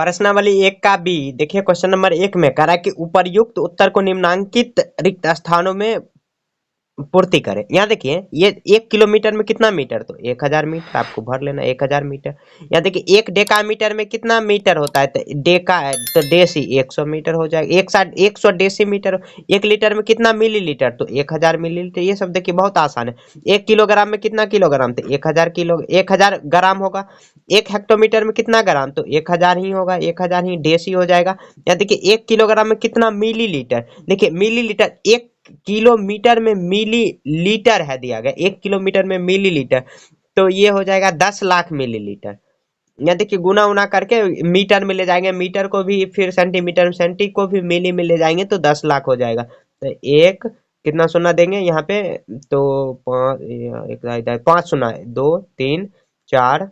प्रश्नावली 1 का बी देखिए क्वेश्चन नंबर 1 में कह रहा है कि उपर्युक्त उत्तर को निम्नांकित रिक्त स्थानों में पूर्ति करें। यहाँ देखिए ये 1 किलोमीटर में कितना मीटर, तो 1000 मीटर आपको भर लेना 1000 मीटर। यहाँ देखिए 1 डेकामीटर में कितना मीटर होता है, तो डेका है तो डेसी 100 मीटर हो जाएगा। 100 डेसी मीटर। 1 लीटर में कितना मिलीलीटर, तो 1000 मिलीलीटर। ये सब देखिए बहुत आसान है। 1 किलोग्राम में कितना किलोग्राम, तो 1000 ग्राम होगा। 1 हेक्टोमीटर में कितना ग्राम, तो 1000 ही होगा, 1000 ही डेसी हो जाएगा। यहाँ देखिए 1 किलोग्राम में कितना मिलीलीटर, देखिए मिलीलीटर 1 किलोमीटर में मिलीलीटर है दिया गया, 1 किलोमीटर में मिलीलीटर, तो ये हो जाएगा 10 लाख मिलीलीटर। यहाँ देखिए गुना उना करके मीटर में ले जाएंगे, मीटर को भी फिर सेंटीमीटर, सेंटी को भी मिली में ले जाएंगे तो 10 लाख हो जाएगा। तो एक कितना सुना देंगे यहाँ पे, तो 5 सुना, 2 3 4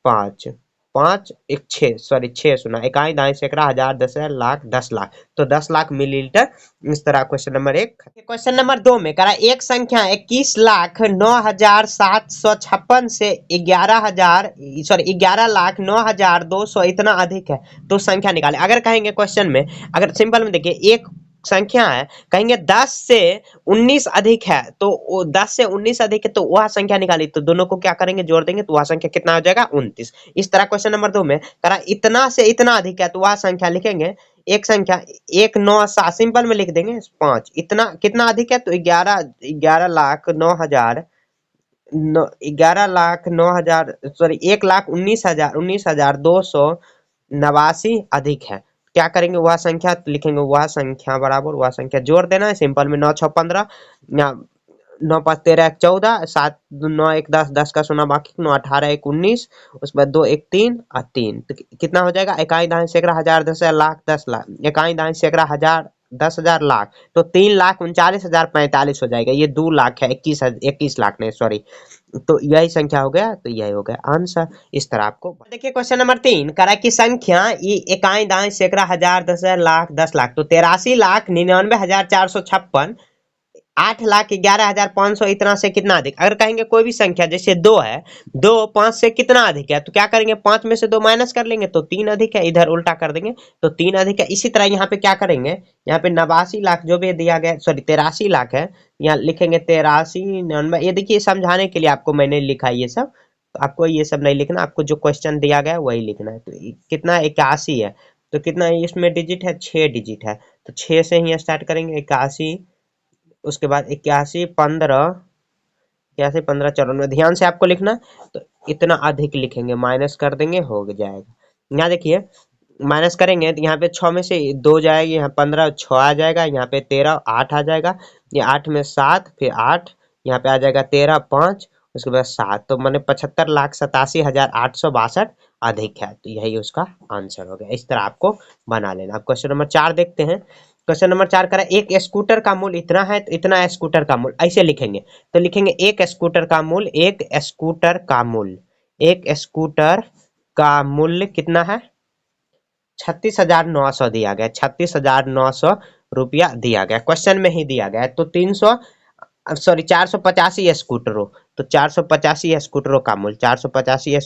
5 5 1 6 सॉरी 6 सुना, इकाई दाई सैकड़ा हजार 10,000 लाख 10 लाख, तो 10 लाख मिलीलीटर। इस तरह क्वेश्चन नंबर 1। क्वेश्चन नंबर 2 में करा एक संख्या 21,09,756 से 11,09,200 इतना अधिक है तो संख्या निकाले। अगर कहेंगे क्वेश्चन में, अगर सिंपल में देखिए एक संख्या है, कहेंगे 10 से 19 अधिक है, तो 10 से 19 अधिक है तो वह संख्या निकाली, तो दोनों को क्या करेंगे, जोड़ देंगे, तो वह संख्या कितना हो जाएगा 29। इस तरह क्वेश्चन नंबर 2 में करा इतना से इतना अधिक है, तो वह संख्या लिखेंगे, एक संख्या 197 सिंपल में लिख देंगे 5। इतना कितना अधिक है, तो 1,19,289 अधिक है। क्या करेंगे, वह संख्या लिखेंगे, वह संख्या बराबर वह संख्या जोड़ देना है सिंपल में। 9 6 15, 9 5 13 1 14, 7 9 1 10, 10 का सुना बाकी, 9 18 1 19, उसके बाद 2 1 3 और 3, तो कितना हो जाएगा, इकाई दाई सैकड़ा हजार 10,000 लाख 10 लाख, इकाई दाई सैकड़ा हजार 10,000 लाख, तो 3,39,045 हो जाएगा। ये 2 लाख है, 21 लाख नहीं सॉरी, तो यही संख्या हो गया, तो यही हो गया आंसर। इस तरह आपको देखिए क्वेश्चन नंबर 3 करा की संख्या इकाई दाई सैकड़ा हजार 10,000 लाख 10 लाख, तो 83,99,456 8,11,500 इतना से कितना अधिक। अगर कहेंगे कोई भी संख्या जैसे 2 है, 2 5 से कितना अधिक है, तो क्या करेंगे 5 में से 2 माइनस कर लेंगे, तो 3 अधिक है, इधर उल्टा कर देंगे तो 3 अधिक है। इसी तरह यहाँ पे क्या करेंगे, यहाँ पे 89 लाख जो भी दिया गया, सॉरी 83 लाख है, यहाँ लिखेंगे 83 99। ये देखिए समझाने के लिए आपको मैंने लिखा ये सब, तो आपको ये सब नहीं लिखना, आपको जो क्वेश्चन दिया गया वही लिखना है। तो कितना 81 है, तो कितना इसमें डिजिट है, 6 डिजिट है, तो 6 से ही स्टार्ट करेंगे 81, उसके बाद 81 15 81 15 94, ध्यान से आपको लिखना, तो इतना अधिक लिखेंगे, माइनस कर देंगे हो जाएगा। यहाँ देखिए माइनस करेंगे तो यहाँ पे 6 में से 2 जाएगी, यहाँ 15 6 आ जाएगा, यहाँ पे 13 8 आ जाएगा, ये 8 में 7 फिर 8, यहाँ पे आ जाएगा 13 5, उसके बाद 7, तो मैंने 75,87,862 अधिक है, तो यही उसका आंसर हो गया। इस तरह आपको बना लेना। अब क्वेश्चन नंबर 4 देखते हैं। क्वेश्चन नंबर 4 करा एक स्कूटर का मूल्य इतना है तो इतना स्कूटर का मूल्य, ऐसे लिखेंगे, तो लिखेंगे एक स्कूटर का मूल्य, एक स्कूटर का मूल्य कितना है, 36,900 दिया गया, 36,900 रुपया दिया गया, क्वेश्चन में ही दिया गया है। तो 485 स्कूटरों, तो 485 स्कूटरों का मूल्य, 485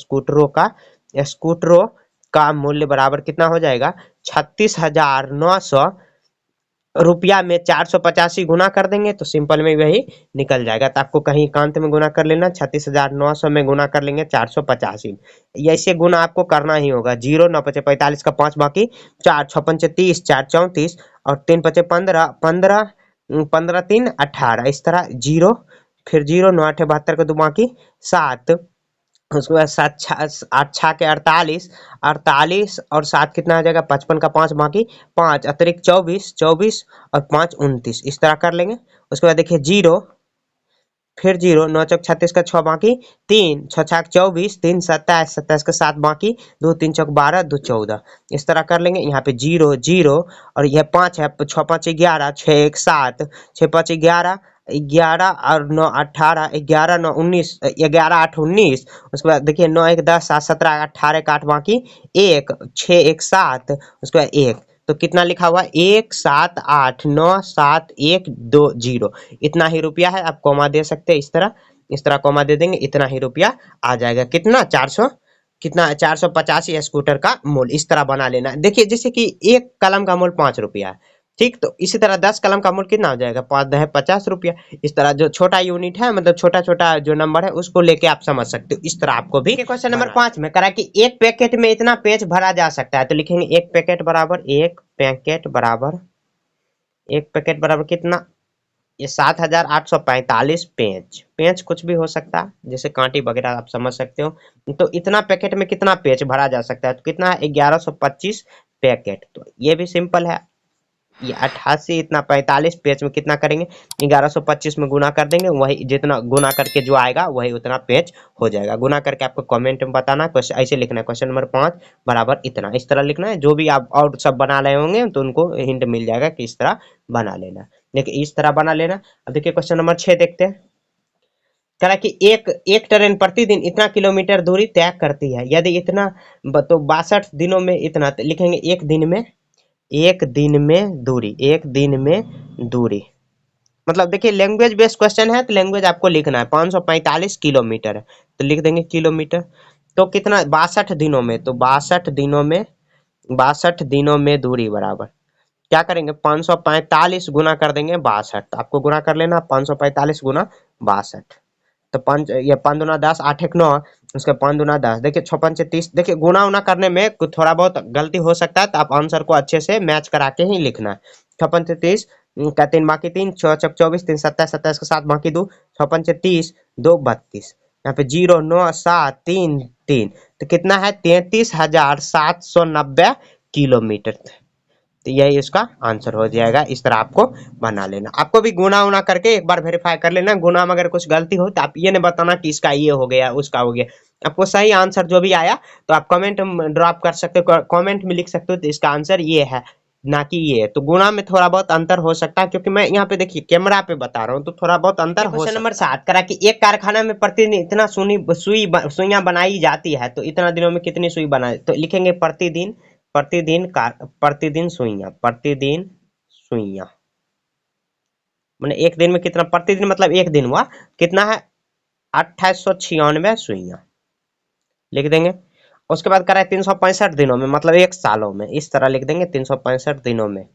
स्कूटरों का मूल्य बराबर कितना हो जाएगा, 36,900 रुपया में 485 गुना कर देंगे तो सिंपल में वही निकल जाएगा। तो आपको कहीं एकांत में गुना कर लेना, 36,900 में गुना कर लेंगे 485, ऐसे गुना आपको करना ही होगा। 0 9 5 45 का 5 बाकी, 4 6 5 30, 4 34 और 3 5 15 15 15 3 18, इस तरह 0 फिर 0 9 8 72 का 2 बाकी 7, उसके बाद 7 8 6 के 48 48 और 7 कितना आ जाएगा 55 का 5 बाकी 5 अतिरिक्त 24 24 और 5 29, इस तरह कर लेंगे। उसके बाद देखिए 0 फिर 0 9 चौक 36 का 6 बाकी 3 6 6 24 3 27 27 का 7 बाकी 2 3 चौक 12 2 14, इस तरह कर लेंगे। यहाँ पे 0 0 और यह 5 है, 6 5 11 6 1 7 6 5 11 11 और 9 18 11 9 19 11 8 19, उसके बाद देखिए 9 1 10 7 17 18 का 8 बाकी 1 6 1 7, उसके बाद 1, तो कितना लिखा हुआ 1 7 8 9 7 1 2 0, इतना ही रुपया है। आप कॉमा दे सकते हैं, इस तरह कॉमा दे देंगे, इतना ही रुपया आ जाएगा। कितना 400 कितना 485 स्कूटर का मूल्य इस तरह बना लेना। देखिए जैसे कि एक कलम का मूल्य 5 रुपया है, ठीक, तो इसी तरह 10 कलम का मूल्य कितना हो जाएगा, 5×10=50 रुपया। इस तरह जो छोटा यूनिट है मतलब छोटा छोटा जो नंबर है उसको लेके आप समझ सकते हो। इस तरह आपको भी क्वेश्चन नंबर 5 में करा कि एक पैकेट में इतना पेज भरा जा सकता है, तो लिखेंगे एक पैकेट बराबर कितना, ये 7,845 पेज। पेज कुछ भी हो सकता है, जैसे कांटी वगैरह आप समझ सकते हो। तो इतना पैकेट में कितना पेज भरा जा सकता है, तो कितना है 1125 पैकेट। तो ये भी सिंपल है, ये 88 इतना 45 पेज में कितना करेंगे, 1125 में गुना कर देंगे, वही जितना गुना करके जो आएगा वही उतना पेज हो जाएगा। गुना करके आपको कमेंट में बताना, क्वेश्चन ऐसे लिखना है, क्वेश्चन नंबर 5 बराबर इतना, इस तरह लिखना है। जो भी आप और सब बना रहे होंगे तो उनको हिंट मिल जाएगा कि इस तरह बना लेना। देखिए इस तरह बना लेना। अब देखिए क्वेश्चन नंबर 6 देखते हैं। कह रहा है कि एक ट्रेन प्रतिदिन इतना किलोमीटर दूरी तय करती है, यदि इतना तो 62 दिनों में इतना, तो लिखेंगे एक दिन में दूरी मतलब देखिए लैंग्वेज बेस्ड क्वेश्चन है, तो लैंग्वेज आपको लिखना है। 545 किलोमीटर है तो लिख देंगे किलोमीटर। तो कितना 62 दिनों में, तो 62 दिनों में दूरी बराबर क्या करेंगे, 545 गुना कर देंगे 62। तो आपको गुना कर लेना 545 गुना 62। तो पंच ये 5×2=10, 8×1=9, उसके 5×2=10। देखिए 6×5=30। देखिए गुना उना करने में कुछ थोड़ा बहुत गलती हो सकता है, तो आप आंसर को अच्छे से मैच करा के ही लिखना है। 6×5=30 का 3 बाकी 3, 6×6=24, 3×7=27, 27 का 7 बाकी 2, 6×5=30, 2×32। यहाँ पे 0 9 7 3 3, तो कितना है 33,790 किलोमीटर। तो यही इसका आंसर हो जाएगा। इस तरह आपको बना लेना। आपको भी गुना उना करके एक बार वेरीफाई कर लेना। गुना में अगर कुछ गलती हो तो आप ये नहीं बताना कि इसका ये हो गया उसका हो गया। आपको सही आंसर जो भी आया तो आप कमेंट में ड्रॉप कर सकते हो, कमेंट में लिख सकते हो तो इसका आंसर ये है ना कि ये। तो गुना में थोड़ा बहुत अंतर हो सकता है, क्योंकि मैं यहाँ पे देखिए कैमरा पे बता रहा हूँ तो थोड़ा बहुत अंतर हो सकता है। क्वेश्चन नंबर 7 करा कि एक कारखाना में प्रतिदिन इतना सुइयां बनाई जाती है, तो इतना दिनों में कितनी सुई बनाई, तो लिखेंगे प्रतिदिन सुइयां मैंने एक दिन में कितना, प्रतिदिन मतलब एक दिन हुआ, कितना है 2896 सुइयां लिख देंगे। उसके बाद करा है 365 दिनों में मतलब एक सालों में, इस तरह लिख देंगे 365 दिनों में।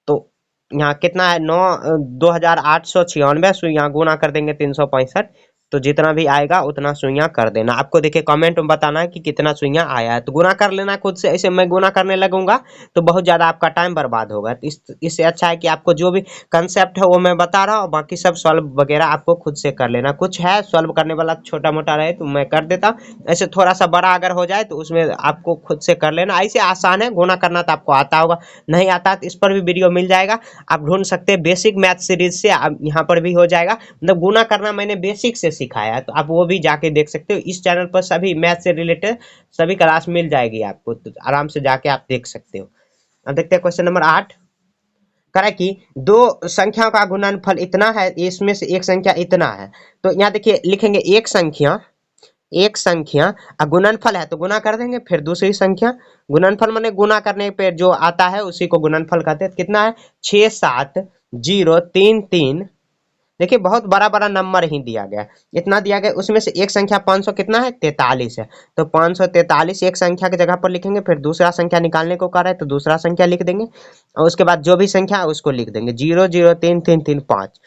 तो यहाँ कितना है 2896 सुइयां गुना कर देंगे 365, तो जितना भी आएगा उतना सुइयां कर देना। आपको देखिए कमेंट में बताना है कि कितना सुइयां आया है, तो गुना कर लेना खुद से। ऐसे मैं गुना करने लगूंगा तो बहुत ज्यादा आपका टाइम बर्बाद होगा। तो इससे अच्छा है कि आपको जो भी कंसेप्ट है वो मैं बता रहा हूँ, बाकी सब सॉल्व वगैरह आपको खुद से कर लेना। कुछ है सॉल्व करने वाला छोटा मोटा रहे तो मैं कर देता हूँ, ऐसे थोड़ा सा बड़ा अगर हो जाए तो उसमें आपको खुद से कर लेना। ऐसे आसान है, गुना करना तो आपको आता होगा, नहीं आता तो इस पर भी वीडियो मिल जाएगा, आप ढूंढ सकते हैं। बेसिक मैथ सीरीज से आप यहाँ पर भी हो जाएगा, मतलब गुना करना मैंने बेसिक से सिखाया है, तो आप वो भी जाके देख सकते हो। इस चैनल पर सभी मैथ से रिलेटेड सभी क्लास मिल जाएगी आपको, तो आराम से जाके आप देख सकते हो। अब देखते हैं क्वेश्चन नंबर 8 करा कि दो संख्याओं का गुणनफल इतना है, इसमें से एक संख्या इतना है। तो यहाँ देखिए लिखेंगे एक संख्या गुणनफल है तो गुना कर देंगे, फिर दूसरी संख्या गुणनफल माने गुना करने पे जो आता है उसी को गुणनफल कहते हैं। कितना है 67033। देखिए बहुत बड़ा बड़ा नंबर ही दिया गया, इतना दिया गया, उसमें से एक संख्या 500 कितना है 43 है, तो 543 एक संख्या की जगह पर लिखेंगे। फिर दूसरा संख्या निकालने को कह रहा है तो दूसरा संख्या लिख देंगे, और उसके बाद जो भी संख्या है उसको लिख देंगे। 003335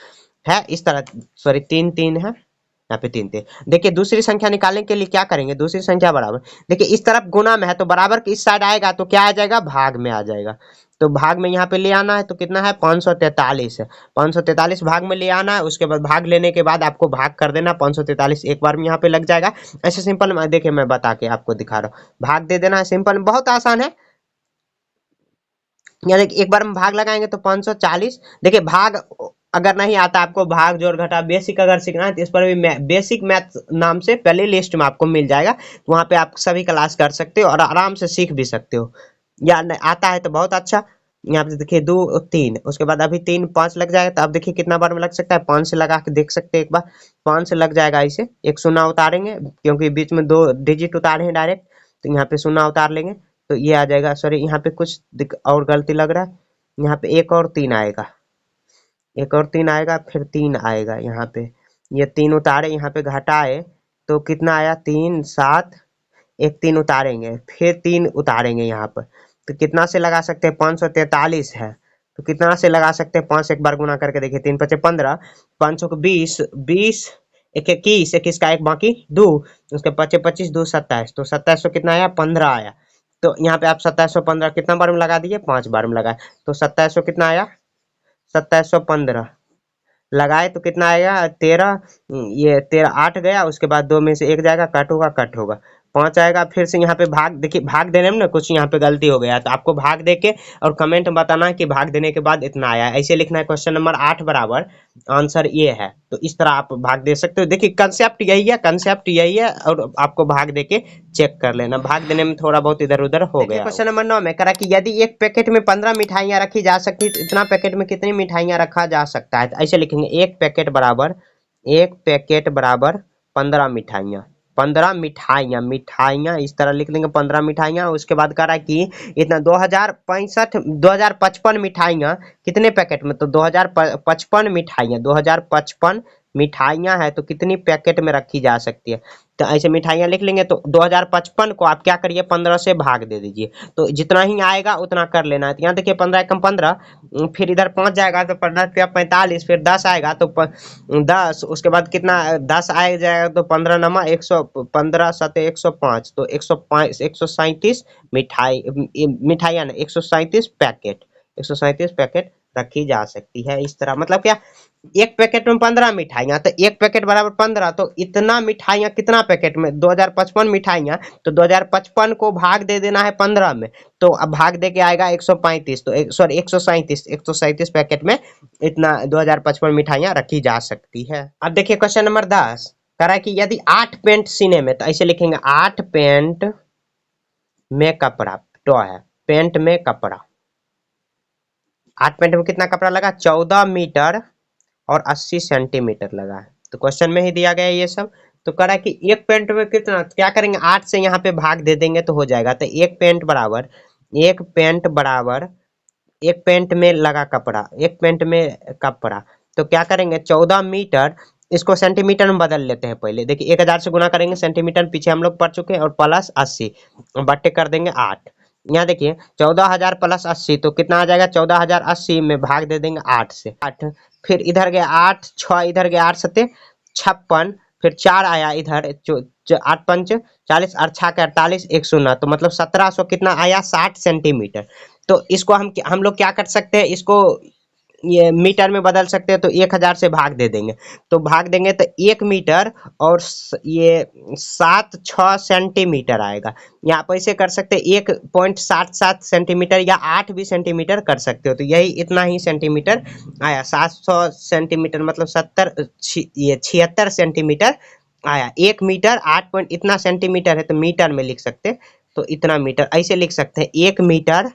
है इस तरह, सॉरी 33 है यहाँ पे 3 थे। देखिए दूसरी संख्या निकालने के लिए क्या करेंगे, दूसरी संख्या बराबर, देखिए इस तरफ गुना में है तो बराबर की इस साइड आएगा तो क्या आ जाएगा, भाग में आ जाएगा। तो भाग में यहाँ पे ले आना है, तो कितना है 543 है, 543 भाग में ले आना है। उसके बाद भाग लेने के बाद आपको भाग कर देना, 543 एक बार में यहाँ पे लग जाएगा। ऐसे सिंपल में देखिए मैं बता के आपको दिखा रहा हूँ, भाग दे देना है, सिंपल बहुत आसान है। यानी एक बार में भाग लगाएंगे तो 540। देखिए भाग अगर नहीं आता आपको, भाग जोड़ घटा बेसिक अगर सीखना है तो इस पर भी बेसिक मैथ नाम से पहले लिस्ट में आपको मिल जाएगा, तो वहाँ पे आप सभी क्लास कर सकते हो और आराम से सीख भी सकते हो। या आता है तो बहुत अच्छा। यहाँ पे देखिए 2 3, उसके बाद अभी 3 5 लग जाएगा, तो अब देखिए कितना बार में लग सकता है, 5 से लगा के देख सकते हैं एक बार, 5 से लग जाएगा। इसे एक शून्य उतारेंगे क्योंकि बीच में 2 डिजिट उतारे हैं डायरेक्ट, तो यहाँ पे शून्य उतार लेंगे तो ये आ जाएगा। सॉरी यहाँ पे कुछ और गलती लग रहा है, यहाँ पे एक और 3 आएगा, एक और 3 आएगा, फिर 3 आएगा यहाँ पे, ये 3 उतारे यहाँ पे घटाए तो कितना आया 3 7 एक 3 उतारेंगे, फिर 3 उतारेंगे यहाँ पर, तो कितना से लगा सकते हैं, 543 है, तो कितना से लगा सकते हैं, 5 एक बार गुना करके देखिए, 3 पचे 15, 5 को 20, 20 एक 21, 21 का एक बाकी 2, उसके पचे 25, 2 27, तो 2700 कितना आया, 15 आया। तो यहाँ पे आप 2715 कितना बार में लगा दिए, 5 बार में लगाए, तो 2700 कितना आया, 2715 लगाए तो कितना आएगा, 13, ये 13 8 गया, उसके बाद 2 में से 1 जाएगा, कट होगा 5 आएगा। फिर से यहाँ पे भाग, देखिए भाग देने में ना कुछ यहाँ पे गलती हो गया, तो आपको भाग दे के और कमेंट में बताना है कि भाग देने के बाद इतना आया, ऐसे लिखना है। क्वेश्चन नंबर 8 बराबर आंसर ये है। तो इस तरह आप भाग दे सकते हो। देखिए कंसेप्ट यही है और आपको भाग दे के चेक कर लेना, भाग देने में थोड़ा बहुत इधर उधर हो गया। क्वेश्चन नंबर 9 में करा कि यदि एक पैकेट में 15 मिठाइयाँ रखी जा सकती है तो इतना पैकेट में कितनी मिठाइयाँ रखा जा सकता है। तो ऐसे लिखेंगे, एक पैकेट बराबर 15 मिठाइयाँ, 15 मिठाइयाँ, मिठाइयाँ इस तरह लिख लेंगे, 15 मिठाइयाँ। उसके बाद कह रहा है कि इतना 2055 मिठाइयाँ कितने पैकेट में, तो 2055 मिठाइयाँ, 2055 मिठाइयाँ है तो कितनी पैकेट में रखी जा सकती है। तो ऐसे मिठाइयाँ लिख लेंगे। तो 2055 को आप क्या करिए, 15 से भाग दे दीजिए, तो जितना ही आएगा उतना कर लेना है। तो यहाँ देखिए 15 एकम 15, फिर इधर 5 जाएगा तो 15 45, फिर 10 आएगा तो 10, उसके बाद कितना 10 आ जाएगा तो 15 नमा 100, 15 सते 105, तो 105 137 मिठाइयाँ ना 137 पैकेट, 137 पैकेट रखी जा सकती है। इस तरह मतलब क्या, एक पैकेट में 15 मिठाइयाँ, तो एक पैकेट बराबर 15, तो इतना मिठाइयाँ कितना पैकेट में, 2055 मिठाइयाँ, तो 2055 को भाग दे देना है 15 में, तो अब भाग दे के आएगा 135, तो सॉरी 137 पैकेट में इतना 2055 मिठाइयाँ रखी जा सकती है। अब देखिए क्वेश्चन नंबर 10 कह रहा है कि यदि 8 पेंट सीने में, तो ऐसे लिखेंगे 8 पेंट में कपड़ा, तो है पेंट में कपड़ा, 8 पेंट में कितना कपड़ा लगा, 14 मीटर और 80 सेंटीमीटर लगा है। तो क्वेश्चन में ही दिया गया है ये सब। तो कह रहा है कि एक पेंट में कितना, क्या करेंगे 8 से यहाँ पे भाग दे देंगे तो हो जाएगा। तो एक पेंट बराबर एक पेंट में लगा कपड़ा, एक पेंट में कपड़ा, तो क्या करेंगे 14 मीटर, इसको सेंटीमीटर में बदल लेते हैं पहले। देखिए 1000 से गुना करेंगे, सेंटीमीटर पीछे हम लोग पढ़ चुके हैं, और प्लस 80 बट्टे कर देंगे 8। यहाँ देखिए 14,000 प्लस 80 तो कितना आ जाएगा, 14,080 में भाग दे देंगे 8 से, 8 फिर इधर गया 8, 6 इधर गया 8 सते 56, फिर 4 आया इधर 8 पंच 40 और 6 के 48, 1 शून्य, तो मतलब 1700 कितना आया, 60 सेंटीमीटर। तो इसको हम लोग क्या कर सकते हैं, इसको ये मीटर में बदल सकते हैं। तो 1000 से भाग दे देंगे, तो भाग देंगे तो 1 मीटर और ये 76 सेंटीमीटर आएगा। यहाँ पर ऐसे कर सकते हैं 1.77 सेंटीमीटर या 8 भी सेंटीमीटर कर सकते हो। तो यही इतना ही सेंटीमीटर आया, 700 सेंटीमीटर मतलब 76 सेंटीमीटर आया। 1 मीटर 8 पॉइंट इतना सेंटीमीटर है, तो मीटर में लिख सकते, तो इतना मीटर ऐसे लिख सकते हैं, 1 मीटर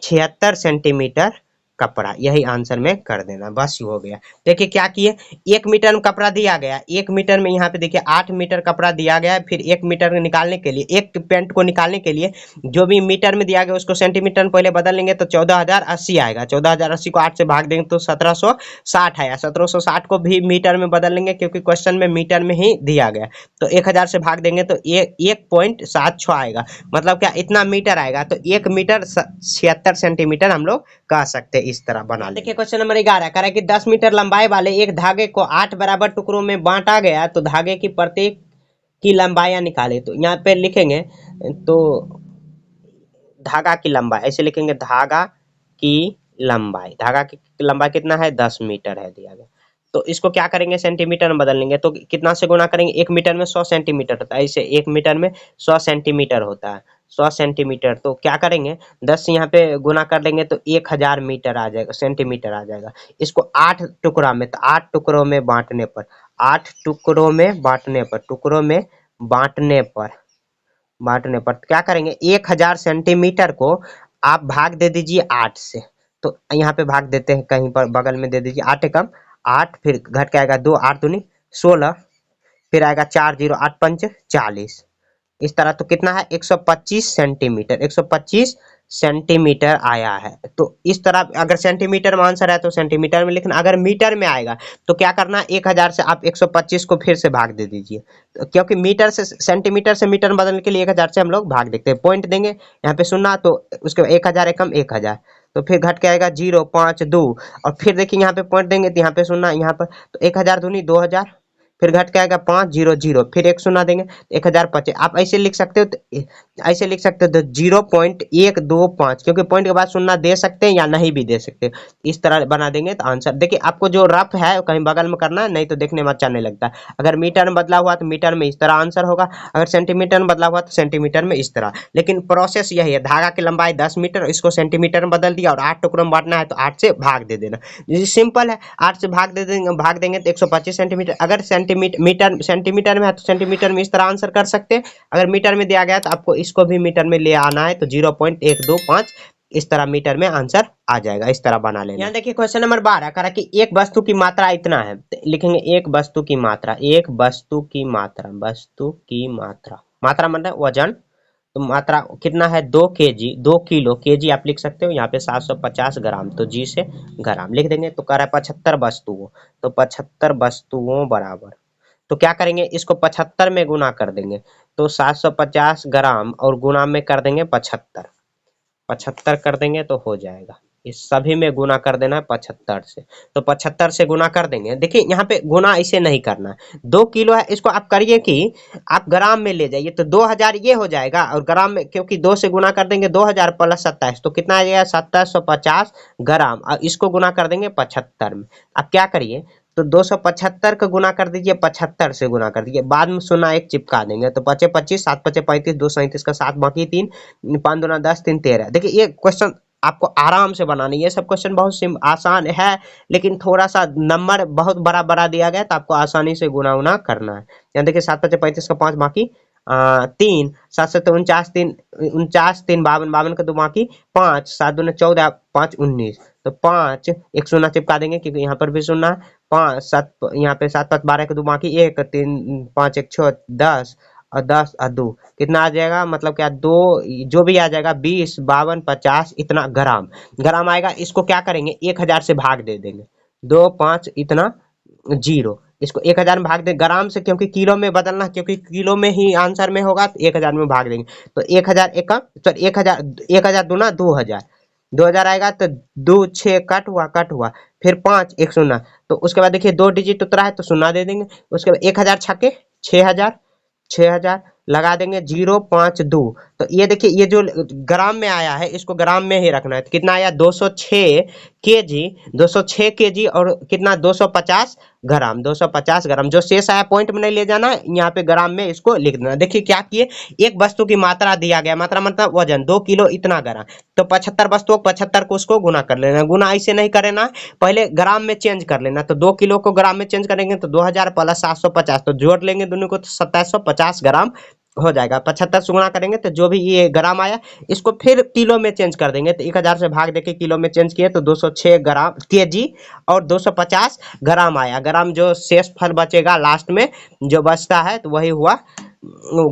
76 सेंटीमीटर कपड़ा, यही आंसर में कर देना, बस ये हो गया। देखिए क्या किए, 1 मीटर में कपड़ा दिया गया, 1 मीटर में यहाँ पे देखिए 8 मीटर कपड़ा दिया गया है। फिर 1 मीटर निकालने के लिए, एक पेंट को निकालने के लिए जो भी मीटर में दिया गया उसको सेंटीमीटर में पहले बदल लेंगे, तो 14,080 आएगा। 14,080 को 8 से भाग देंगे तो 1760 आया। 1760 को भी मीटर में बदल लेंगे क्योंकि क्वेश्चन में मीटर में ही दिया गया। तो 1000 से भाग देंगे तो 1.76 आएगा, मतलब क्या इतना मीटर आएगा। तो 1 मीटर 76 सेंटीमीटर हम लोग कह सकते हैं। इस तरह बना। देखिए क्वेश्चन नंबर 11 कह रहा है कि 10 मीटर लंबाई वाले एक धागे को 8 बराबर टुकड़ों में बांटा गया, तो धागे की प्रत्येक की लंबाइयां निकाले। तो यहाँ पे लिखेंगे तो धागा की लंबाई ऐसे लिखेंगे, धागा की लंबाई कितना है, 10 मीटर है दिया गया। तो इसको क्या करेंगे, सेंटीमीटर में बदल लेंगे। तो कितना से गुना करेंगे, 1 मीटर में 100 सेंटीमीटर होता है, ऐसे 1 मीटर में 100 सेंटीमीटर होता है, 100 सेंटीमीटर। तो क्या करेंगे 10 से यहाँ पे गुना कर लेंगे तो 1000 मीटर आ जाएगा, सेंटीमीटर आ जाएगा। इसको 8 टुकड़ा में, तो 8 टुकड़ों में बांटने पर, 8 टुकड़ों में बांटने पर क्या करेंगे, 1000 सेंटीमीटर को आप भाग दे दीजिए 8 से। तो यहाँ पे भाग देते हैं, कहीं पर बगल में दे दीजिए, 8 एकम 8, फिर घट के आएगा 2, 8 दूनी 16, फिर आएगा 4 0 8 पंच 40, इस तरह। तो कितना है 125 सेंटीमीटर, 125 सेंटीमीटर आया है। तो इस तरह अगर सेंटीमीटर में आंसर है तो सेंटीमीटर में लिखना, अगर मीटर में आएगा तो क्या करना, 1000 से आप 125 को फिर से भाग दे दीजिए। तो क्योंकि मीटर से सेंटीमीटर से मीटर में बदलने के लिए 1000 से हम लोग भाग देते हैं। पॉइंट देंगे यहाँ पे सुनना, तो उसके बाद 1000 एकम 1000, तो फिर घट के आएगा 0 5 2, और फिर देखिए यहाँ पे पॉइंट देंगे तो यहाँ पे सुनना, यहाँ पर तो 1000 दूनी 2000, फिर घट के आएगा 5 0 0, फिर एक शून्य देंगे 1025। आप ऐसे लिख सकते हो, तो ऐसे लिख सकते हो तो 0.125, क्योंकि पॉइंट के बाद शून्य दे सकते हैं या नहीं भी दे सकते। इस तरह बना देंगे तो आंसर देखिए, आपको जो रफ है कहीं बगल में करना है, नहीं तो देखने में अच्छा नहीं लगता। अगर मीटर में बदला हुआ तो मीटर में इस तरह आंसर होगा, अगर सेंटीमीटर में बदला हुआ तो सेंटीमीटर में इस तरह। लेकिन प्रोसेस यही है, धागा की लंबाई 10 मीटर, इसको सेंटीमीटर में बदल दिया और 8 टुकड़ों में बांटना है तो 8 से भाग दे देना। सिंपल है, 8 से भाग देंगे तो 125 सेंटीमीटर। अगर सेंटीमीटर में है तो सेंटीमीटर में इस तरह आंसर कर सकते हैं। अगर मीटर में दिया गया तो आपको इसको भी मीटर में ले आना है, तो 0.125 इस तरह मीटर में आंसर आ जाएगा। इस तरह बना लेना। यहाँ देखिए क्वेश्चन नंबर 12 करा कि एक वस्तु की मात्रा इतना है, तो लिखेंगे एक वस्तु की मात्रा, एक वस्तु की मात्रा, वस्तु की मात्रा, मात्रा मतलब वजन। तो मात्रा कितना है 2 केजी, 2 किलो, केजी आप लिख सकते हो, यहाँ पे 750 ग्राम, तो जी से ग्राम लिख देंगे। तो कह रहा है 75 वस्तुओं, तो 75 वस्तुओं बराबर, तो क्या करेंगे इसको 75 में गुना कर देंगे, तो 750 ग्राम और गुना में कर देंगे 75, 75 कर देंगे तो हो जाएगा। इस सभी में गुना कर देना है 75 से, तो 75 से गुना कर देंगे। देखिए यहाँ पे गुना इसे नहीं करना है, 2 किलो है, इसको आप करिए कि आप ग्राम में ले जाइए, तो 2000 ये हो जाएगा, और ग्राम में क्योंकि 2 से गुना कर देंगे 2000 प्लस 27, तो कितना आ जाएगा 750 ग्राम, और इसको गुना कर देंगे 75 में। आप क्या करिए, तो 275 का गुना कर दीजिए, 75 से गुना कर दीजिए, बाद में शून्य एक चिपका देंगे, तो 5 25, 7 5 35, 237 का 7, बाकी 3, 5 दूना 10, 3 13। देखिए ये क्वेश्चन आपको आराम से बनाना है, ये सब क्वेश्चन बहुत आसान है, लेकिन थोड़ा सा नंबर बहुत बड़ा बड़ा दिया गया तो आपको आसानी से गुना उना करना है। यहाँ देखिए 7 5 35 का 5, बाकी 3, 7 7 49, 3 49, 3 52, 52 का 2, बाकी 5, 7 दूना 14, 5 19, तो 5 एक शून्य चिपका देंगे क्योंकि यहाँ पर भी शून्य, 5 7 यहाँ पे 7 5 12 का 2, बाकी 1 3 5 1 6 10, और 10 और 2 कितना आ जाएगा, मतलब क्या 2 जो भी आ जाएगा 20 52 50 इतना ग्राम, ग्राम आएगा। इसको क्या करेंगे 1000 से भाग दे देंगे, 2 5 इतना 0, इसको 1000 में भाग दे ग्राम से, क्योंकि किलो में बदलना, क्योंकि किलो में ही आंसर में होगा तो 1000 में भाग देंगे, तो 1000 एकम सॉरी 1000 दूना 2000, 2000 आएगा तो 2 6 कट हुआ, फिर 5 1 शून्य, तो उसके बाद देखिए 2 डिजिट उतरा है तो शून्य दे देंगे। उसके बाद 1000 छक्के 6000, 6000 लगा देंगे 052, तो ये देखिए ये जो ग्राम में आया है इसको ग्राम में ही रखना है, तो कितना आया 206 केजी, 206 केजी और कितना 250 ग्राम, 250 ग्राम। जो शेष आया पॉइंट में नहीं ले जाना, यहाँ पे ग्राम में इसको लिख देना। देखिए क्या किए, एक वस्तु की मात्रा दिया गया, मात्रा मतलब वजन 2 किलो इतना ग्राम, तो 75 वस्तुओं 75 को उसको गुना कर लेना, गुना ऐसे नहीं करना, पहले ग्राम में चेंज कर लेना। तो 2 किलो को ग्राम में चेंज करेंगे तो 2000 प्लस 750, तो जोड़ लेंगे दोनों को तो 2750 ग्राम हो जाएगा। 75 से गुणा करेंगे तो जो भी ये ग्राम आया इसको फिर किलो में चेंज कर देंगे, तो 1000 से भाग देके किलो में चेंज किए तो 206 ग्राम केजी और 250 ग्राम आया। ग्राम जो शेष फल बचेगा लास्ट में जो बचता है तो वही हुआ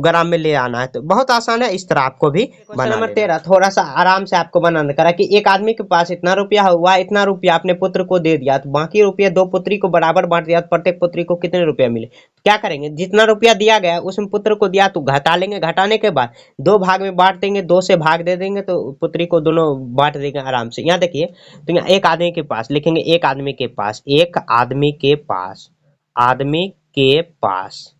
ग्राम में ले आना है। तो बहुत आसान है, इस तरह आपको भी बना। नंबर 13 थोड़ा सा आराम से आपको बनाना करा कि एक आदमी के पास इतना रुपया हुआ, इतना रुपया अपने पुत्र को दे दिया, तो बाकी रुपया 2 पुत्री को बराबर बांट दिया, तो प्रत्येक पुत्री को कितने रुपया मिले। क्या करेंगे, जितना रुपया दिया गया उसमें पुत्र को दिया तो घटा लेंगे, घटाने के बाद 2 भाग में बांट देंगे, 2 से भाग दे देंगे तो पुत्री को दोनों बांट देंगे आराम से। यहाँ देखिए, तो यहाँ एक आदमी के पास लिखेंगे, एक आदमी के पास, एक आदमी के पास, आदमी के पास,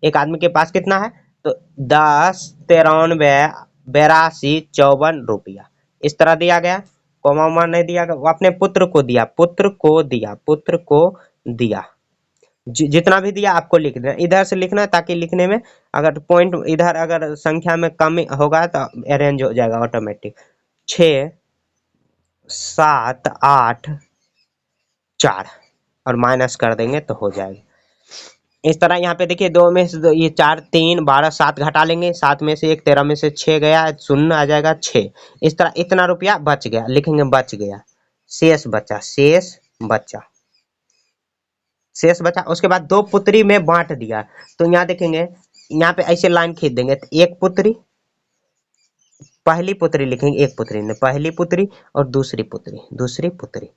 एक आदमी के पास कितना है, तो 10 93 82 54 रुपया इस तरह दिया गया, कोमा उमा नहीं दिया गया, वो अपने पुत्र को दिया, पुत्र को दिया, पुत्र को दिया। जितना भी दिया आपको लिख देना, इधर से लिखना है ताकि लिखने में अगर पॉइंट इधर अगर संख्या में कमी होगा तो अरेंज हो जाएगा ऑटोमेटिक। 6 7 8 4 और माइनस कर देंगे तो हो जाएगा। इस तरह यहाँ पे देखिए 2 में से ये 4 3 12 7 घटा लेंगे, 7 में से 1 13 में से 6 गया, शून्य आ जाएगा 6। इस तरह इतना रुपया बच गया, लिखेंगे बच गया, शेष बचा, शेष बचा, शेष बचा। उसके बाद 2 पुत्री में बांट दिया, तो यहाँ देखेंगे यहाँ पे ऐसे लाइन खींच देंगे तो एक पुत्री, पहली पुत्री लिखेंगे, एक पुत्री ने पहली पुत्री और दूसरी पुत्री, दूसरी पुत्री।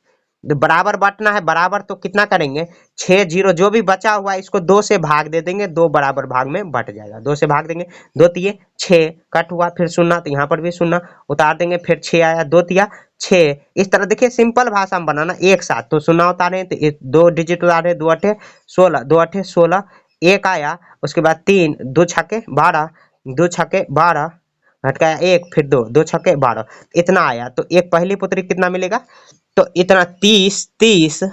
तो बराबर बांटना है, बराबर तो कितना करेंगे 6 0, जो भी बचा हुआ है इसको 2 से भाग दे देंगे, 2 बराबर भाग में बट जाएगा, 2 से भाग देंगे, 2 तिये 6 कट हुआ, फिर शून्य तो यहाँ पर भी शून्य उतार देंगे, फिर 6 आया, 2 तिया 6। इस तरह देखिए सिंपल भाषा में बनाना एक साथ, तो शून्य उतारे तो 2 डिजिट उतारे, 2 8 16, 2 8 16, एक आया, उसके बाद 3, 2 छक्के 12, 2 छक्के 12 हटकाया एक, फिर 2, 2 छक्के 12, इतना आया। तो एक पहली पुत्री कितना मिलेगा, तो इतना 30 30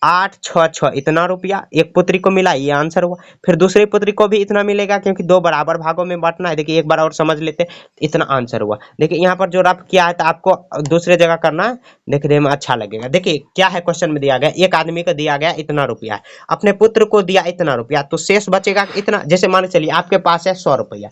8 6 6 इतना रुपया एक पुत्री को मिला, ये आंसर हुआ। फिर दूसरी पुत्री को भी इतना मिलेगा क्योंकि 2 बराबर भागों में बांटना है। देखिए एक बार और समझ लेते हैं, इतना आंसर हुआ। देखिए यहाँ पर जो रफ किया है तो आपको दूसरे जगह करना है, देखने में अच्छा लगेगा। देखिए क्या है, क्वेश्चन में दिया गया एक आदमी को दिया गया इतना रुपया है, अपने पुत्र को दिया इतना रुपया, तो शेष बचेगा इतना। जैसे मान चलिए आपके पास है 100 रुपया,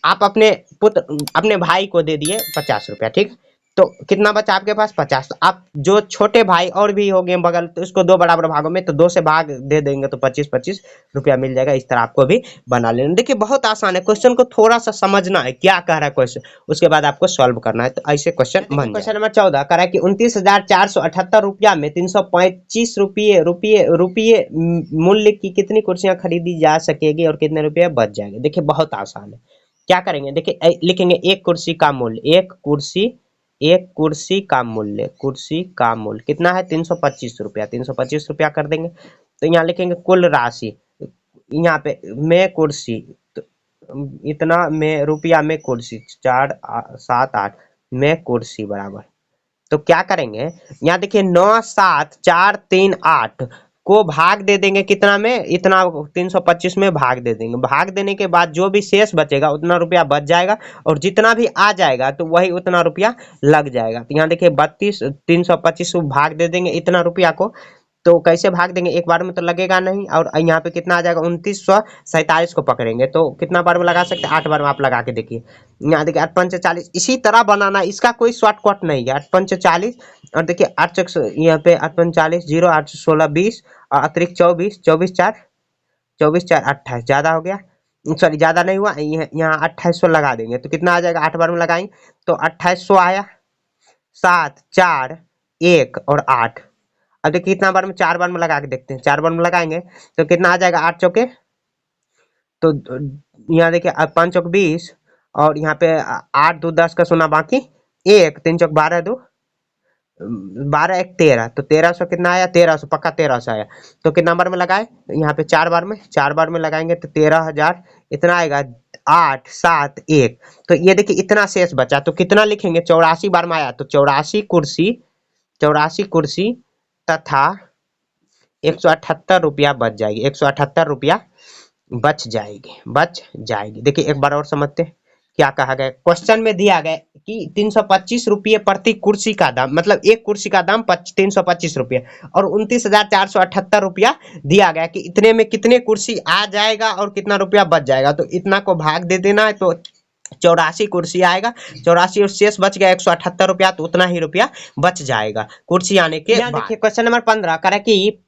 आप अपने पुत्र अपने भाई को दे दिए 50 रुपया, ठीक, तो कितना बचा आपके पास 50। तो आप जो छोटे भाई और भी हो गए बगल, तो इसको 2 बराबर भागों में, तो 2 से भाग दे देंगे तो 25 25 रुपया मिल जाएगा। इस तरह आपको भी बना लेना। देखिए बहुत आसान है, क्वेश्चन को थोड़ा सा समझना है क्या कह रहा है क्वेश्चन, उसके बाद आपको सॉल्व करना है, तो ऐसे क्वेश्चन बन। क्वेश्चन नंबर 14 कह रहा है कि 29,478 रुपया में 325 रुपये रुपये रुपये मूल्य की कितनी कुर्सियां खरीदी जा सकेगी और कितने रुपये बच जाएंगे। देखिए बहुत आसान है, क्या करेंगे, देखिए लिखेंगे एक कुर्सी का मूल्य, एक कुर्सी का मूल्य, कुर्सी का मूल्य कितना है 325 रुपया, 325 रुपया कर देंगे। तो यहाँ लिखेंगे कुल राशि, यहाँ पे में कुर्सी, तो इतना में रुपया में कुर्सी 4 7 8 में कुर्सी बराबर। तो क्या करेंगे, यहाँ देखिए 9 7 4 3 8 को भाग दे देंगे कितना में, इतना 325 में भाग दे देंगे। भाग देने के बाद जो भी शेष बचेगा उतना रुपया बच जाएगा, और जितना भी आ जाएगा तो वही उतना रुपया लग जाएगा। तो यहाँ देखिए 32 325 को भाग दे देंगे इतना रुपया को, तो कैसे भाग देंगे, एक बार में तो लगेगा नहीं। और यहाँ पे कितना आ जाएगा 2947 को पकड़ेंगे तो कितना बार में लगा सकते हैं, 8 बार में आप लगा के देखिए। यहाँ देखिए 8 पंच 40, इसी तरह बनाना, इसका कोई शॉर्टकट नहीं है। 8 पंच 40 और देखिए 8 यहाँ पे 8 पंच 40 0 8 16 20 और अतिरिक्त 24 24 4 28 ज्यादा हो गया, सॉरी ज्यादा नहीं हुआ, यहाँ 2800 लगा देंगे तो कितना आ जाएगा, 8 बार में लगाएंगे तो 2800 आया, 7 4 1 और 8। अब देखिए कितना बार में, 4 बार में लगा के देखते हैं, 4 बार में लगाएंगे तो कितना आ जाएगा 8 चौके, तो यहाँ देखिए 5 चौक 20 और यहाँ पे 8 2 10 का सोना बाकी 1 3 चौक 12 2 12 1 13, तो 1300 कितना आया, 1300 पक्का 1300 आया। तो कितना बार में लगाए, यहाँ पे 4 बार में, 4 बार में लगाएंगे तो 13,000 इतना आएगा, 8 7 1। तो ये देखिए इतना शेष बचा, तो कितना लिखेंगे, 84 बार में आया तो 84 कुर्सी तथा 178 रुपया बच जाएगी, 178 रुपया बच जाएगी। देखिए एक बार और समझते हैं क्या कहा गया। क्वेश्चन में दिया गया कि 325 रुपये प्रति कुर्सी का दाम, मतलब एक कुर्सी का दाम 325 रुपये, और 29,478 रुपया दिया गया कि इतने में कितने कुर्सी आ जाएगा और कितना रुपया बच जाएगा। तो इतना को भाग दे देना है, तो 84 कुर्सी आएगा, 84 और शेष बच गया 178 रुपया, तो उतना ही रुपया बच जाएगा कुर्सी आने के बाद। देखिए क्वेश्चन नंबर 15 कह रहा है कि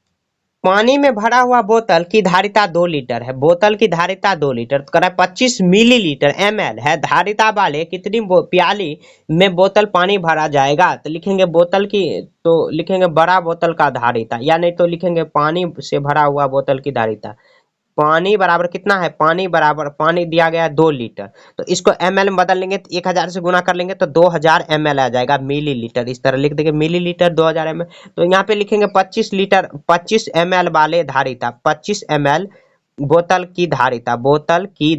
पानी में भरा हुआ बोतल की धारिता 2 लीटर है, बोतल की धारिता 2 लीटर, तो कह रहा है 25 मिलीलीटर ml है, धारिता वाले कितनी प्याली में बोतल पानी भरा जाएगा। तो लिखेंगे बोतल की, तो लिखेंगे बड़ा बोतल का धारिता, या नहीं तो लिखेंगे पानी से भरा हुआ बोतल की धारिता। पानी बराबर कितना है, पानी बराबर, पानी दिया गया है 2 लीटर, तो इसको ml में बदल लेंगे तो 1000 से गुना कर लेंगे तो 2000 ml आ जाएगा, मिलीलीटर इस तरह लिख देंगे, मिलीलीटर 2000 ml। तो यहाँ पे लिखेंगे 25 लीटर 25 ml वाले धारिता, 25 ml बोतल की धारिता, बोतल की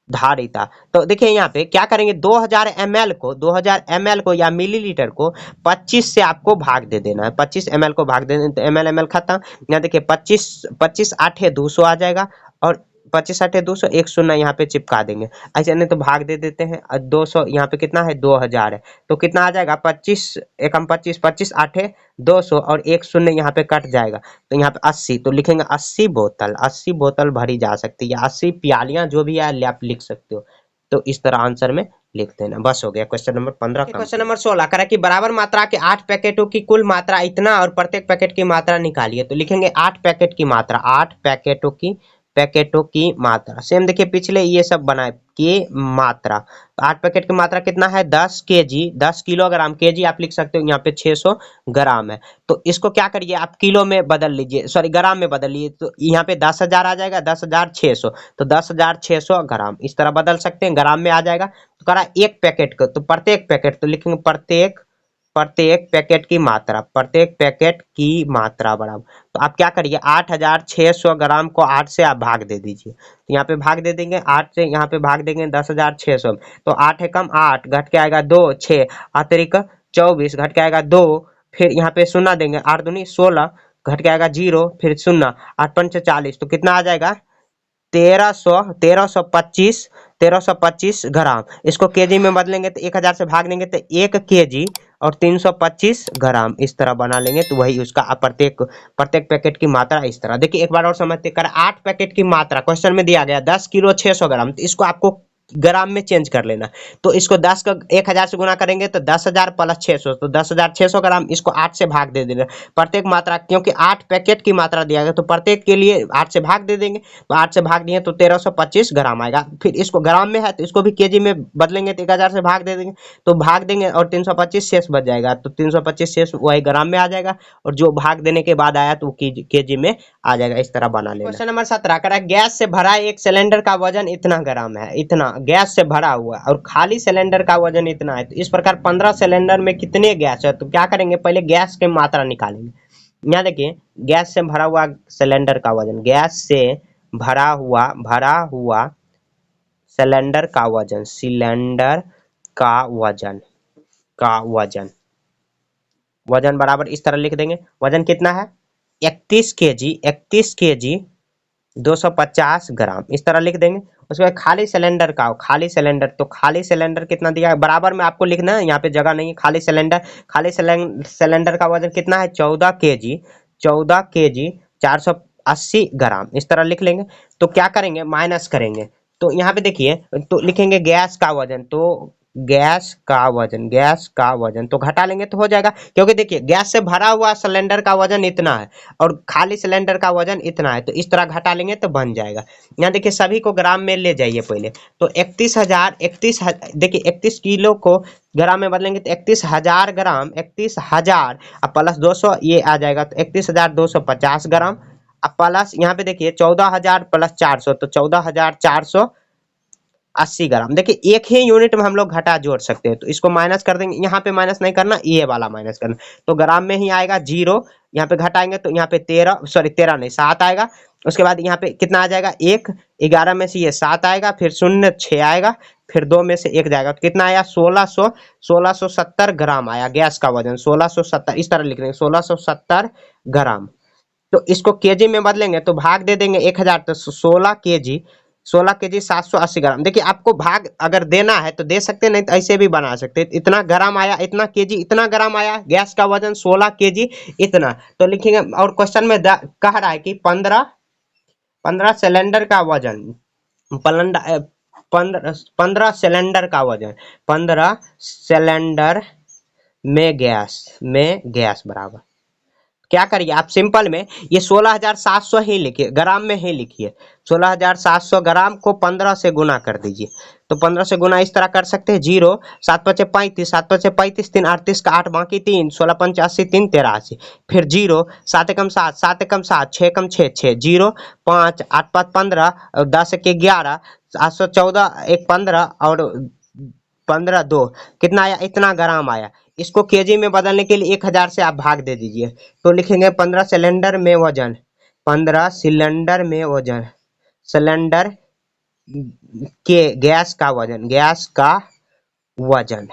धारिता। तो देखिए यहाँ पे क्या करेंगे, 2000 ml को या मिलीलीटर को 25 से आपको भाग दे देना है, 25 ml को भाग दे देना, तो ml खत्म। यहाँ देखिए 25 8 200 आ जाएगा, और 25 8 200 एक शून्य यहाँ पे चिपका देंगे, ऐसे नहीं तो भाग दे देते हैं। 200 यहाँ पे कितना है 2000 है, तो कितना आ जाएगा 25 एकम 25 25 8 200 और एक शून्य यहाँ पे कट जाएगा, तो यहाँ पे 80, तो लिखेंगे 80 बोतल भरी जा सकती है, 80 प्यालियां जो भी है आप लिख सकते हो। तो इस तरह आंसर में लिख देना, बस हो गया क्वेश्चन नंबर 15। क्वेश्चन नंबर 16 कह रहा है कि बराबर मात्रा के 8 पैकेटों की कुल मात्रा इतना और प्रत्येक पैकेट की मात्रा निकालिए। तो लिखेंगे 8 पैकेट की मात्रा, 8 पैकेटों की पैकेटों की मात्रा। सेम देखिए पिछले ये सब बनाए की मात्रा। 8 पैकेट की मात्रा कितना है 10 केजी, 10 किलोग्राम, केजी आप लिख सकते हो, यहाँ पे 600 ग्राम है। तो इसको क्या करिए आप किलो में बदल लीजिए, सॉरी ग्राम में बदल लीजिए, तो यहाँ पे 10,000 आ जाएगा, 10,600, तो 10,600 ग्राम इस तरह बदल सकते हैं, ग्राम में आ जाएगा। तो करा एक पैकेट को, तो प्रत्येक पैकेट तो लिखेंगे प्रत्येक पैकेट की मात्रा, प्रत्येक पैकेट की मात्रा बराबर। तो आप क्या करिए 8,600 ग्राम को 8 से आप भाग दे दीजिए, तो यहाँ पे भाग दे देंगे 8 से, यहाँ पे भाग देंगे 10,600, तो 8 एकम 8, घट के आएगा 2, 6 अतिरिक्त 24, घट के आएगा 2, फिर यहाँ पे शून्य देंगे, 8 दूनी 16, घट के आएगा 0, फिर शून्य, 8 पंच 40, तो कितना आ जाएगा 1325 ग्राम। इसको केजी में बदलेंगे तो 1000 से भाग देंगे तो 1 केजी और 325 ग्राम इस तरह बना लेंगे, तो वही उसका प्रत्येक पैकेट की मात्रा इस तरह। देखिए एक बार और समझते कर, 8 पैकेट की मात्रा क्वेश्चन में दिया गया 10 किलो 600 ग्राम, तो इसको आपको ग्राम में चेंज कर लेना। तो इसको 10 का 1000 से गुना करेंगे तो 10,000 प्लस 600, तो 10,600 ग्राम, इसको 8 से भाग दे देना प्रत्येक मात्रा, क्योंकि 8 पैकेट की मात्रा दिया गया तो प्रत्येक के लिए 8 से भाग दे देंगे, तो 8 से भाग दिए तो 1325 ग्राम आएगा। फिर इसको ग्राम में है तो इसको भी केजी में बदलेंगे तो 1000 से भाग दे देंगे, तो भाग देंगे और 325 शेष बच जाएगा, तो 325 शेष वही ग्राम में आ जाएगा, और जो भाग देने के बाद आया तो केजी में आ जाएगा। इस तरह बना लेना। क्वेश्चन नंबर 17 करा, गैस से भरा एक सिलेंडर का वजन इतना ग्राम है, इतना गैस से भरा हुआ और खाली सिलेंडर का वजन इतना है, तो इस प्रकार 15 सिलेंडर में कितने गैस है, तो क्या करेंगे पहले गैस की मात्रा निकालेंगे। यहाँ देखिए गैस से भरा हुआ सिलेंडर का वजन, गैस से भरा हुआ सिलेंडर का वजन, सिलेंडर का वजन बराबर इस तरह लिख देंगे। वजन कितना है 31 केजी 250 ग्राम इस तरह लिख देंगे। उसके बाद खाली सिलेंडर का, खाली सिलेंडर कितना दिया है बराबर में आपको लिखना है, यहाँ पे जगह नहीं है। खाली सिलेंडर का वजन कितना है 14 केजी 480 ग्राम इस तरह लिख लेंगे। तो क्या करेंगे माइनस करेंगे, तो यहाँ पे देखिए तो लिखेंगे गैस का वजन, तो गैस का वजन तो घटा लेंगे तो हो जाएगा, क्योंकि देखिए गैस से भरा हुआ सिलेंडर का वजन इतना है और खाली सिलेंडर का वजन इतना है, तो इस तरह घटा लेंगे तो बन जाएगा। यहाँ देखिए सभी को ग्राम में ले जाइए पहले, तो 31,000 देखिए 31 किलो को ग्राम में बदलेंगे तो 31,000 ग्राम, 31,000 अब प्लस 200 ये आ जाएगा, तो 31,250 ग्राम। अब प्लस यहाँ पे देखिए 14,000 प्लस 400, तो 14,480 ग्राम। देखिए एक ही यूनिट में हम लोग घटा जोड़ सकते हैं, तो इसको माइनस कर देंगे, यहाँ पे माइनस नहीं करना, ये वाला माइनस करना, तो ग्राम में ही आएगा 0, यहाँ पे घटाएंगे तो यहाँ पे 13 नहीं 7 आएगा। उसके बाद यहाँ पे कितना आ जाएगा 1, 11 में से ये 7 आएगा, फिर 0 6 आएगा, फिर 2 में से 1 जाएगा, तो कितना आया 1670 ग्राम आया गैस का वजन, 1670 इस तरह लिख देंगे 1670 ग्राम। तो इसको केजी में बदलेंगे तो भाग दे देंगे 1000, तो 16 केजी 780 ग्राम। देखिए आपको भाग अगर देना है तो दे सकते, नहीं तो ऐसे भी बना सकते। इतना ग्राम आया, इतना केजी, इतना ग्राम आया, गैस का वजन 16 केजी इतना, तो लिखेंगे। और क्वेश्चन में कह रहा है कि 15 सिलेंडर का वजन, 15 सिलेंडर का वजन, 15 सिलेंडर में गैस बराबर क्या करिए आप सिंपल में ये 16,700 ही लिखिए, ग्राम में ही लिखिए। 16,700 ग्राम को 15 से गुना कर दीजिए, तो 15 से गुना इस तरह कर सकते हैं। 0 7 5 35, 7 5 35, 3 38 का 8 बाकी 3, 16 5 80, 3 83, फिर 0 7 एकम 7, 7 एकम 7, 6 एकम 6 6, 0 5 8 5 15 और 10 1 11, 814 1 15 और 15 2 कितना आया, इतना ग्राम आया। इसको केजी में बदलने के लिए 1000 से आप भाग दे दीजिए, तो लिखेंगे 15 सिलेंडर में वजन, 15 सिलेंडर में वजन, सिलेंडर के गैस का वजन।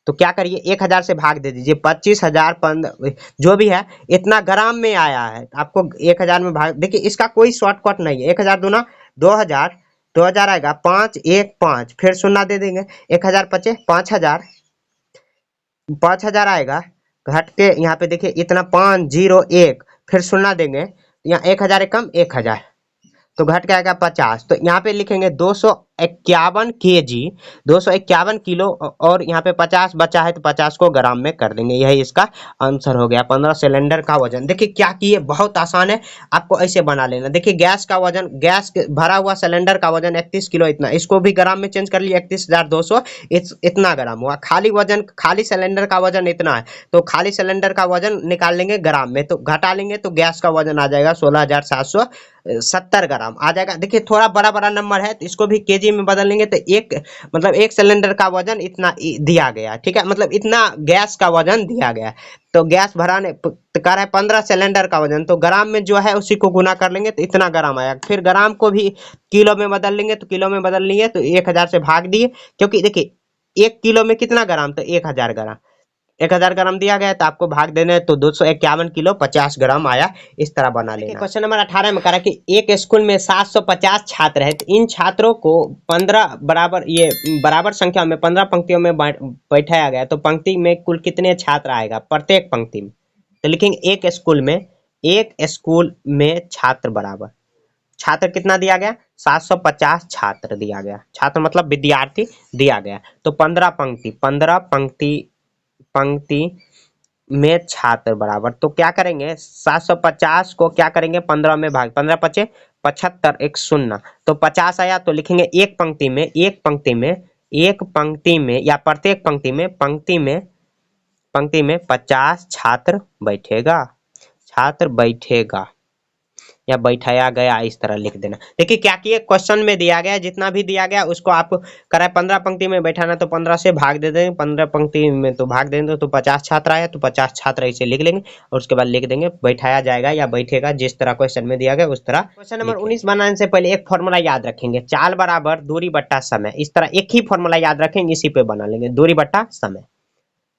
तो क्या करिए 1000 से भाग दे दीजिए, 25,000 जो भी है इतना ग्राम में आया है, आपको 1000 में भाग। देखिए इसका कोई शॉर्टकट नहीं है, 1000 दूना 2000 आएगा, 5 1 5 फिर 0 दे देंगे, 1000 पचे 5000 आएगा, घट के यहाँ पे देखिए इतना 5 0 1 फिर 0 देंगे, यहाँ 1000 कम 1000, तो घट के आएगा 50, तो यहाँ पे लिखेंगे 251 kg, 251 किलो, और यहाँ पे 50 बचा है तो 50 को ग्राम में कर देंगे। यही इसका आंसर हो गया। 15 सिलेंडर का वजन। देखिए क्या किए, बहुत आसान है, आपको ऐसे बना लेना। देखिए गैस का वजन, भरा हुआ सिलेंडर का वजन 31 किलो, इतना, इसको भी ग्राम में चेंज कर लिया, 31,200 इतना ग्राम हुआ। खाली वजन, खाली सिलेंडर का वजन इतना है, तो खाली सिलेंडर का वजन निकाल लेंगे ग्राम में, तो घटा लेंगे तो गैस का वजन आ जाएगा 16,770 ग्राम आ जाएगा। देखिए थोड़ा बड़ा बड़ा नंबर है तो इसको भी केजी में बदल लेंगे, तो मतलब एक सिलेंडर का वजन इतना दिया गया, ठीक है, मतलब इतना गैस का वजन दिया गया। तो गैस भराने तो कह रहा है 15 सिलेंडर का वजन, तो ग्राम में जो है उसी को गुना कर लेंगे तो इतना ग्राम आया। फिर ग्राम को भी किलो में बदल लेंगे, तो किलो में बदल लिए तो 1000 से भाग दिए, क्योंकि देखिए 1 किलो में कितना ग्राम, तो 1000 ग्राम, 1000 ग्राम दिया गया, तो आपको भाग देना है, तो 251 किलो 50 ग्राम आया। इस तरह बना लेना। क्वेश्चन नंबर 18 में कहा कि एक स्कूल में 750 छात्र है, तो इन छात्रों को 15 बराबर संख्या में 15 पंक्तियों में बैठाया गया, तो पंक्ति में कुल कितने छात्र आएगा प्रत्येक पंक्ति में। तो लिखेंगे एक स्कूल में छात्र बराबर, छात्र कितना दिया गया, 750 छात्र दिया गया, छात्र मतलब विद्यार्थी दिया गया, तो 15 पंक्ति में छात्र बराबर, तो क्या करेंगे 750 को क्या करेंगे 15 में भाग, 15 पचे 75, एक शून्य, तो 50 आया, तो लिखेंगे एक पंक्ति में या प्रत्येक पंक्ति में 50 छात्र बैठेगा या बैठाया गया, इस तरह लिख देना। देखिए क्या किए, क्वेश्चन में दिया गया, जितना भी दिया गया उसको आपको कराए 15 पंक्ति में बैठाना, तो 15 से भाग दे देंगे, 15 पंक्ति में तो भाग देंगे, तो 50 छात्र आया, तो 50 छात्र ऐसे लिख लेंगे, और उसके बाद लिख देंगे बैठाया जाएगा या बैठेगा, जिस तरह क्वेश्चन में दिया गया उस तरह। क्वेश्चन नंबर 19 बनाने से पहले एक फॉर्मूला याद रखेंगे, चाल बराबर दूरी बट्टा समय, इस तरह एक ही फॉर्मूला याद रखेंगे, इसी पे बना लेंगे, दूरी बट्टा समय,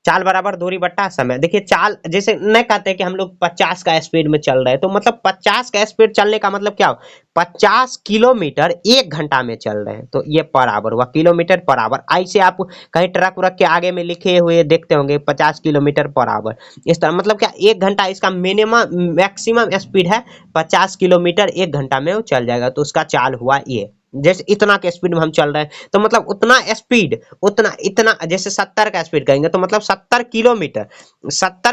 चाल बराबर दूरी बट्टा समय। देखिए चाल, जैसे नहीं कहते कि हम लोग 50 का स्पीड में चल रहे हैं, तो मतलब 50 का स्पीड चलने का मतलब क्या हो, 50 किलोमीटर 1 घंटा में चल रहे हैं, तो ये बराबर हुआ किलोमीटर पर आवर। ऐसे आप कहीं ट्रक व्रक के आगे में लिखे हुए देखते होंगे 50 किलोमीटर पर आवर, इस तरह मतलब क्या 1 घंटा, इसका मिनिमम मैक्सिमम स्पीड है 50 किलोमीटर 1 घंटा में वो चल जाएगा, तो उसका चाल हुआ ये। जैसे इतना के स्पीड में हम चल रहे हैं, तो मतलब उतना स्पीड, उतना इतना, जैसे 70 का स्पीड कहेंगे तो मतलब 70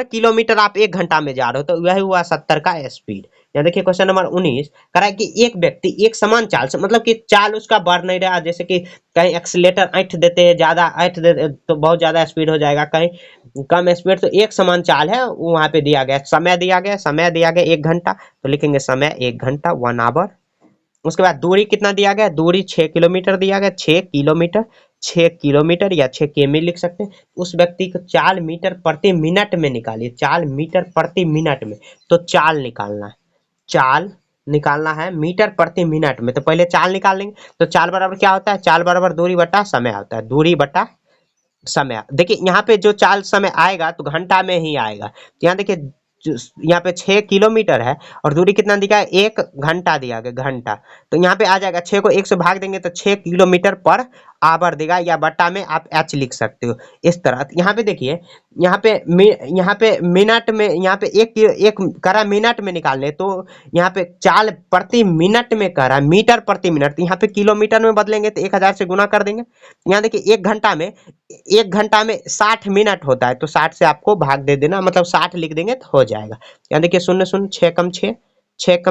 किलोमीटर आप 1 घंटा में जा रहे हो, तो यही हुआ 70 का स्पीड। यहाँ देखिए क्वेश्चन नंबर 19 करा कि एक व्यक्ति एक समान चाल से, मतलब कि चाल उसका बढ़ नहीं रहा, जैसे कि कहीं एक्सीलेटर ऐंठ देते हैं, ज्यादा ऐंठ देते तो बहुत ज्यादा स्पीड हो जाएगा, कहीं कम स्पीड, तो एक समान चाल है वहां पे दिया गया, समय दिया गया 1 घंटा, तो लिखेंगे समय 1 घंटा 1 आवर। उसके बाद दूरी कितना दिया गया, दूरी 6 किलोमीटर दिया गया, 6 किलोमीटर या 6 किमी लिख सकते हैं। उस व्यक्ति को चाल मीटर प्रति मिनट में निकालिए, चाल मीटर प्रति मिनट में, तो चाल निकालना है मीटर प्रति मिनट में, तो पहले चाल निकाल लेंगे, तो चाल बराबर क्या होता है, चाल बराबर दूरी बटा समय होता है, दूरी बटा समय। देखिए यहाँ पे जो चाल समय आएगा तो घंटा में ही आएगा, यहाँ देखिए यहाँ पे 6 किलोमीटर है और दूरी कितना दिया है 1 घंटा दिया गया, घंटा, तो यहाँ पे आ जाएगा 6 को 1 से भाग देंगे तो 6 किलोमीटर पर आवर देगा, या बट्टा में आप एच लिख सकते हो इस तरह। यहाँ पे देखिए यहाँ पे मिनट में, यहाँ पे एक कह रहा है मिनट में निकालने, तो यहाँ पे चाल प्रति मिनट में कह रहा है, मीटर प्रति मिनट, तो यहाँ पे किलोमीटर में बदलेंगे तो 1000 से गुना कर देंगे। यहाँ देखिए 1 घंटा में 60 मिनट होता है, तो 60 से आपको भाग दे देना, मतलब 60 लिख देंगे तो हो जाएगा। यहाँ देखिए 0 0 6 कम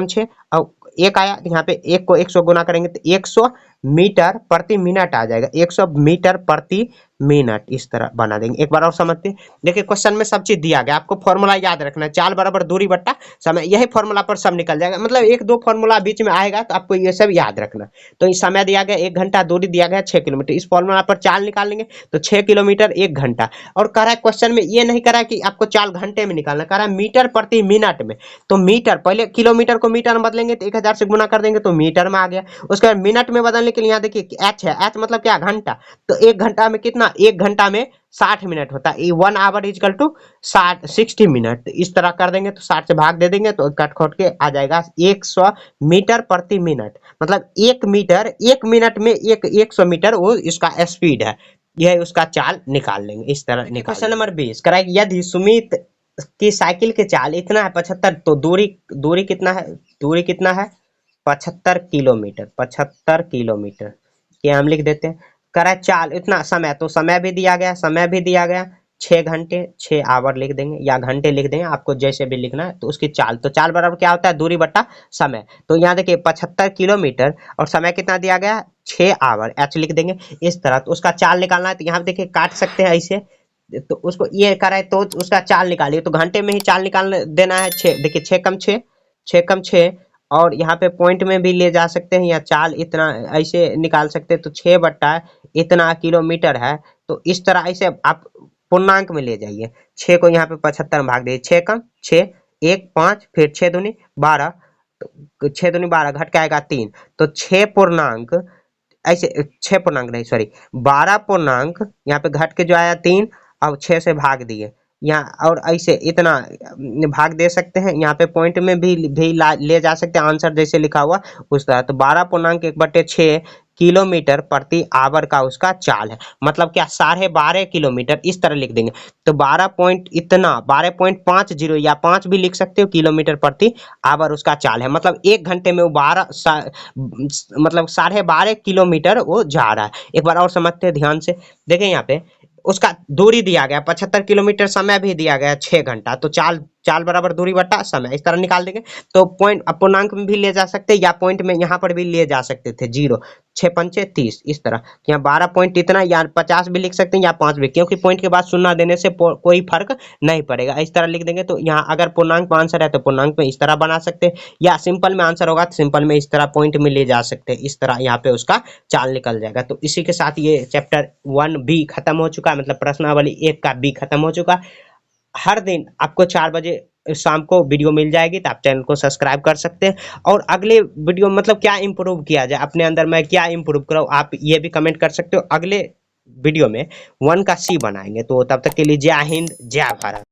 6 और 1 आया, यहाँ पे 1 को 100 गुना करेंगे तो 100 मीटर प्रति मिनट आ जाएगा, 100 मीटर प्रति मिनट, इस तरह बना देंगे। एक बार और समझते हैं, देखिए क्वेश्चन में सब चीज दिया गया, आपको फॉर्मूला याद रखना है, चाल बराबर दूरी बट्टा समय, यही फॉर्मूला पर सब निकल जाएगा, मतलब 1-2 फॉर्मूला बीच में आएगा तो आपको ये सब याद रखना। तो इस समय दिया गया 1 घंटा, दूरी दिया गया 6 किलोमीटर, इस फॉर्मूला पर चाल निकाल लेंगे तो 6 किलोमीटर 1 घंटा। और कह रहा है क्वेश्चन में ये नहीं कह रहा है कि आपको चाल घंटे में निकालना, कह रहा है मीटर प्रति मिनट में, तो मीटर, पहले किलोमीटर को मीटर में बदलेंगे तो 1000 से गुना कर देंगे तो मीटर में आ गया। उसके बाद मिनट में बदलने के लिए यहाँ देखिए एच है, एच मतलब क्या, घंटा, तो 1 घंटा में कितना, 1 घंटा में 60 मिनट होता है, 1 आवर इजकल टू 60 मिनट, इस तरह कर देंगे तो 60 से भाग दे देंगे तो कट खोट के आ जाएगा 100 मीटर प्रति मिनट, मतलब 1 मिनट में 100 मीटर वो इसका स्पीड है, यह उसका चाल निकाल लेंगे, इस तरह निकाल। क्वेश्चन नंबर 20 कराए यदि सुमित की साइकिल के चाल इतना है 75, तो दूरी कितना है, 75 किलोमीटर, कि हम लिख देते हैं। करे चाल इतना समय, तो समय भी दिया गया, समय भी दिया गया 6 घंटे, 6 आवर लिख देंगे या घंटे लिख देंगे, आपको जैसे भी लिखना है। तो उसकी चाल, तो चाल बराबर क्या होता है, दूरी बटा समय। तो यहाँ देखिए 75 किलोमीटर और समय कितना दिया गया, 6 आवर, एच लिख देंगे इस तरह। तो उसका चाल निकालना है, तो यहाँ देखिए काट सकते हैं ऐसे, तो उसको ये करे तो उसका चाल निकालिए, तो घंटे में ही चाल निकाल देना है। 6 देखिए 6 कम 6, 6 कम 6, और यहाँ पे पॉइंट में भी ले जा सकते हैं या चाल इतना ऐसे निकाल सकते हैं। तो 6 बट्टा इतना किलोमीटर है, तो इस तरह ऐसे आप पूर्णांक में ले जाइए। 6 को यहाँ पे 75 में भाग दीजिए, 6 कम 6, 1 5, फिर 6 दूनी 12, तो 6 दूनी 12 घट के आएगा 3, तो 6 पूर्णांक ऐसे 6 पूर्णांक नहीं सॉरी 12 पूर्णांक यहाँ पे घट के जो आया 3, अब 6 से भाग दिए यहाँ, और ऐसे इतना भाग दे सकते हैं। यहाँ पे पॉइंट में भी ले जा सकते हैं, आंसर जैसे लिखा हुआ उस तरह। तो 12.1/6 किलोमीटर प्रति आवर का उसका चाल है, मतलब क्या 12.5 किलोमीटर इस तरह लिख देंगे। तो 12 पॉइंट इतना 12.50 या 5 भी लिख सकते हो किलोमीटर प्रति आवर उसका चाल है, मतलब 1 घंटे में वो 12.5 किलोमीटर वो जा रहा है। एक बार और समझते हैं ध्यान से, देखें यहाँ पे उसका दूरी दिया गया 75 किलोमीटर, समय भी दिया गया 6 घंटा, तो चाल बराबर दूरी बटा समय, इस तरह निकाल देंगे। तो पॉइंट पूर्णांक में भी ले जा सकते हैं या पॉइंट में यहाँ पर भी ले जा सकते थे, 0 6 पंचे 30 इस तरह। यहाँ 12 पॉइंट इतना या 50 भी लिख सकते हैं या 5 भी, क्योंकि पॉइंट के बाद शून्य देने से कोई फर्क नहीं पड़ेगा, इस तरह लिख देंगे। तो यहाँ अगर पूर्णांक में आंसर है तो पूर्णांक में इस तरह बना सकते हैं, या सिंपल में आंसर होगा तो सिंपल में इस तरह पॉइंट में ले जा सकते हैं, इस तरह यहाँ पे उसका चाल निकल जाएगा। तो इसी के साथ ये चैप्टर 1B खत्म हो चुका है, मतलब प्रश्नावली 1 का B खत्म हो चुका। हर दिन आपको 4 बजे शाम को वीडियो मिल जाएगी, तो आप चैनल को सब्सक्राइब कर सकते हैं। और अगले वीडियो मतलब क्या इंप्रूव किया जाए अपने अंदर, मैं क्या इंप्रूव कराऊँ, आप ये भी कमेंट कर सकते हो। अगले वीडियो में 1 का C बनाएंगे। तो तब तक के लिए जय हिंद, जय भारत।